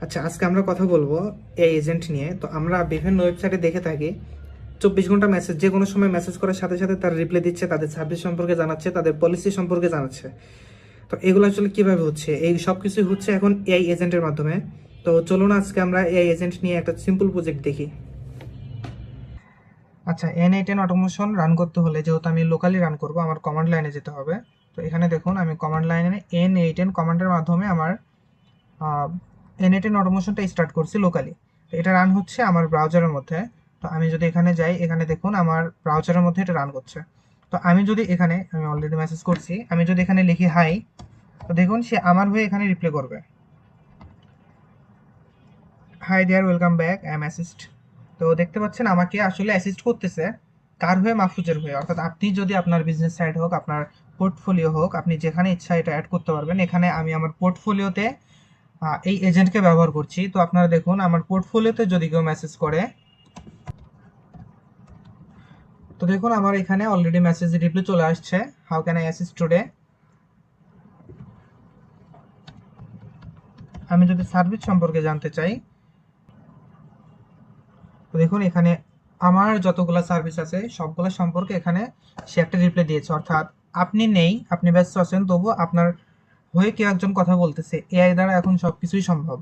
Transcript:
আচ্ছা, আজকে আমরা কথা বলবো এই এজেন্ট নিয়ে। তো আমরা বিভিন্ন ওয়েবসাইটে দেখে থাকি 24 ঘন্টা মেসেজ, যে কোনো সময় মেসেজ করার সাথে সাথে তার রিপ্লাই দিচ্ছে, তাদের সার্ভিস সম্পর্কে জানাচ্ছে, তাদের পলিসি সম্পর্কে জানাচ্ছে। তো এগুলো আসলে কিভাবে হচ্ছে? এই সব কিছুই হচ্ছে এখন এআই এজেন্টের মাধ্যমে। তো চলুন আজকে আমরা এআই এজেন্ট নিয়ে একটা সিম্পল প্রজেক্ট দেখি। আচ্ছা, N8N অটোমেশন রান করতে হলে, যেহেতু আমি লোকালি রান করব, আমার কমান্ড লাইনে যেতে হবে। তো এখানে দেখুন, আমি কমান্ড লাইনে N8N কমান্ডের মাধ্যমে আমার N8N অটোমেশনটা স্টার্ট করছি লোকালি। তো এটা রান হচ্ছে আমার ব্রাউজারের মধ্যে। তো আমি যদি এখানে যাই, এখানে দেখুন আমার ব্রাউজারের মধ্যে এটা রান করছে। তো আমি যদি এখানে, আমি অলরেডি মেসেজ করছি, আমি যদি এখানে লিখি হাই, তো দেখুন সে আমার হয়ে এখানে রিপ্লাই করবে, hi there, welcome back, I am assist. তো দেখতে পাচ্ছেন আমাকে আসলে অ্যাসিস্ট করতেছে। কার হয়ে? মাহফুজের হয়ে। অর্থাৎ আপনি যদি আপনার বিজনেস সাইট হোক, আপনার পোর্টফোলিও হোক, আপনি যেখানে ইচ্ছা এটা অ্যাড করতে পারবেন। এখানে আমি আমার পোর্টফোলিওতে এই এজেন্টকে ব্যবহার করছি। তো আপনারা দেখুন আমার পোর্টফোলিওতে যদি কেউ মেসেজ করে, তো দেখুন আমার এখানে অলরেডি মেসেজ রিপ্লাই চলে আসছে, how can I assist today. আমি যদি সার্ভিস সম্পর্কে জানতে চাই, তো দেখুন এখানে আমার যতগুলো সার্ভিস আছে সবগুলো সম্পর্কে এখানে সে একটা রিপ্লাই দিয়েছে। অর্থাৎ আপনি নেই, আপনি ব্যস্ত আছেন, তবু আপনার হয়ে কেউ একজন কথা বলতেছে। এআই দ্বারা এখন সবকিছুই সম্ভব।